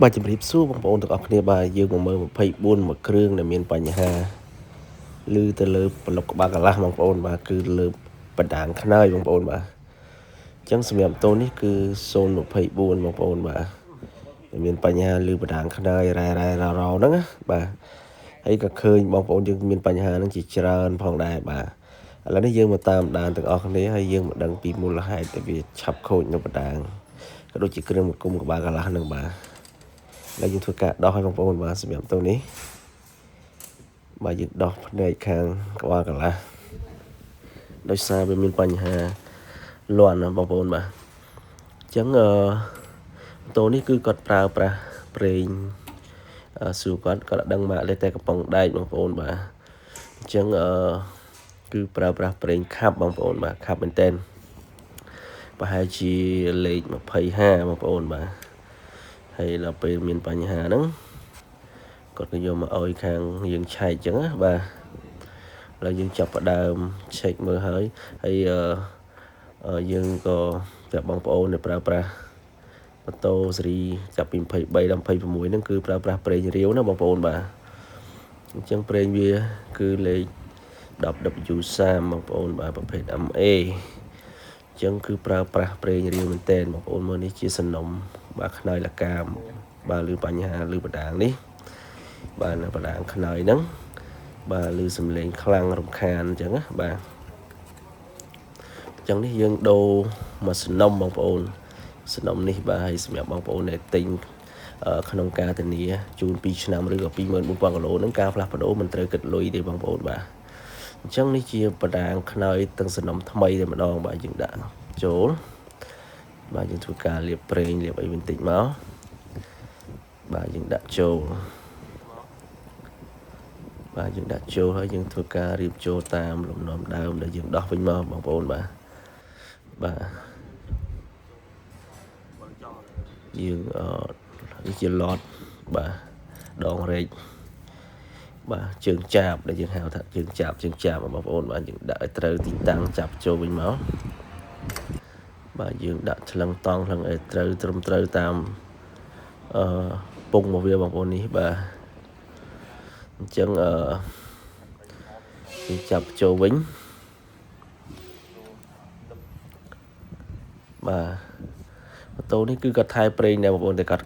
បាទជំរាបសួរបងប្អូនទាំងអស់គ្នាបាទយើងមកមើល24មួយគ្រឿងដែលមានបញ្ហាឬទៅលើប្លុកក្បាលកន្លះបងប្អូនបាទគឺលើបណ្ដាញខ្នើយបងប្អូនបាទអញ្ចឹងសម្រាប់តូននេះគឺ024បងប្អូនបាទមានបញ្ហាឬបណ្ដាញខ្នើយរ៉ែហ្នឹងណាបាទហើយក៏ឃើញបងប្អូនយើងមានបញ្ហាហ្នឹងជាច្រើនផងដែរបាទឥឡូវនេះយើងមកតាមដានទាំងអស់គ្នាហើយយើងមកដឹងពីមូលហេតុដែលវាឆាប់ខូចនៅបណ្ដាញក៏ដូចជាគ្រឿងគុំក្បាលកន្លះហ្នឹងបាទហើយយើងធ្វើការដោះឲ្យបងប្អូនបាទសម្រាប់តូននេះបាទយើងដោះផ្នែកខាងក្បាលកន្លះដោយសារវាមានបញ្ហាលាន់ណាបងប្អូនបាទអញ្ចឹងតូននេះគឺគាត់ប្រើប្រាស់ប្រេងសួរគាត់ដឹងមកលេតែកំប៉ុងដែកបងប្អូនបាទអញ្ចឹងគឺប្រើប្រាស់ប្រេងខាប់បងប្អូនបាទខាប់មែនតើប្រហែលជាលេខ25បងប្អូនបាទហើយដល់ពេលមានបញ្ហាហ្នឹងគាត់ក៏យកមកឲ្យខាងយើងឆែកអញ្ចឹងណាបាទឥឡូវយើងចាប់ផ្ដើមឆែកមើលហើយយើងក៏ប្រាប់បងប្អូនដែលប្រើប្រាស់ម៉ូតូស៊េរីចាប់ពី23ដល់26ហ្នឹងគឺប្រើប្រាស់ប្រេងរាវណាបងប្អូនបាទអញ្ចឹងប្រេងវាគឺលេខ 10W30 បងប្អូនបាទប្រភេទ MA អញ្ចឹងគឺប្រើប្រាស់ប្រេងរាវមែនតើបងប្អូនមើលនេះជាសំណុំបាទខ្នើយលកាមបាទឬបញ្ហាឬបណ្ដាងនេះបាទនៅបណ្ដាងខ្នើយហ្នឹងបាទឬសំឡេងខ្លាំងរំខានអញ្ចឹងណាបាទអញ្ចឹងនេះយើងដូរមកសំណុំបងប្អូនសំណុំនេះបាទហើយសម្រាប់បងប្អូនដែលទិញក្នុងការធានាជូន2ឆ្នាំឬក៏ 24000 គីឡូហ្នឹងការផ្លាស់ប្ដូរមិនត្រូវគិតលុយទេបងប្អូនបាទអញ្ចឹងនេះជាបណ្ដាងខ្នើយទាំងសំណុំថ្មីតែម្ដងបាទយើងដាក់ចូលបាទយើងធ្វើការលាបប្រេងលាបអីបន្តិចមកបាទយើងដាក់ចូលបាទយើងដាក់ចូលហើយយើងធ្វើការរៀបចូលតាមលំនាំដើមដែលយើងដោះវិញមកបងប្អូនបាទយើងនេះជាឡតបាទដងរែកបាទជើងចាបដែលយើងហៅថាជើងចាបបងប្អូនបាទយើងដាក់ឲ្យត្រូវទីតាំងចាប់ចូលវិញមកបាទយើងដាក់ឆ្លឹងតង់ឆ្លឹងឲ្យត្រូវត្រឹមត្រូវតាមពងរបស់វាបងប្អូននេះបាទអញ្ចឹងយើងចាប់ចូលវិញបាទម៉ូតូនេះគឺគាត់ថែប្រេងដែរបងប្អូនតែគាត់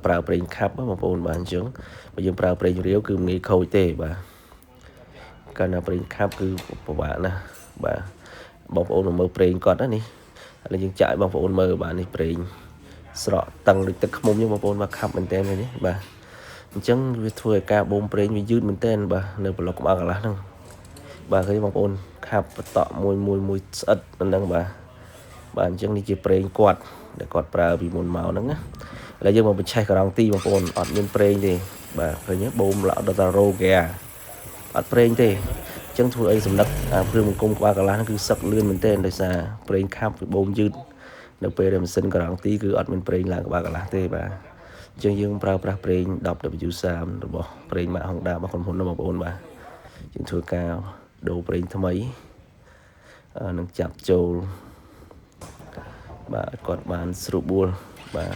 ប្រើប្រេងខាប់បងប្អូនបាទអញ្ចឹងបើយើងប្រើប្រេងរាវគឺមិនងាយខូចទេបាទកាលណាប្រេងខាប់គឺពិបាកណាស់បាទបងប្អូនមើលប្រេងគាត់ណានេះឥឡូវយើងចាក់ឲ្យបងប្អូនមើលបាទនេះប្រេងស្រក់តឹងដូចទឹកខ្មុំចឹងបងប្អូនមកខាប់មែនតើនេះបាទអញ្ចឹងវាធ្វើឲ្យការបូមប្រេងវាយឺតមែនតើបាទនៅប្លុកក្បាលកន្លះហ្នឹងបាទឃើញបងប្អូនខាប់បតក់មួយស្អិតហ្នឹងបាទអញ្ចឹងនេះជាប្រេងគាត់ដែលគាត់ប្រើពីមុនមកហ្នឹងណាឥឡូវយើងមកបញ្ឆេះការ៉ង់ទីបងប្អូនអត់មានប្រេងទេបាទឃើញទេបូមដល់តារ៉ូហ្គាអត់ប្រេងទេអញ្ចឹងធ្វើអីសំណឹកគ្រឿងបង្គំក្បាលកន្លះហ្នឹងគឺសឹកលឿនមែនទែនដោយសារប្រេងខាប់វាបូមយឺតនៅពេលដែលម៉ាស៊ីនការ៉ង់ទីគឺអត់មានប្រេងឡើងក្បាលកន្លះទេបាទអញ្ចឹងយើងប្រើប្រាស់ប្រេង 10W30 របស់ប្រេងម៉ាក Honda របស់ក្រុមហ៊ុនបងប្អូនបាទយើងធ្វើការដូរប្រេងថ្មីនឹងចាប់ចូលបាទគាត់បានស្រួលបួលបាទ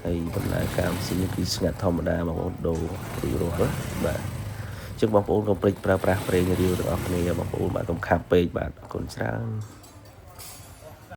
ហើយដំណើរការម៉ាស៊ីននេះគឺស្ងាត់ធម្មតាបងប្អូនដូររួចរាល់បាទអញ្ចឹងបងប្អូនកុំភ្លេចប្រើប្រាស់ប្រេងរាវទាំងអស់គ្នាបងប្អូនបាទកុំខាប់ពេកបាទអរគុណច្រើន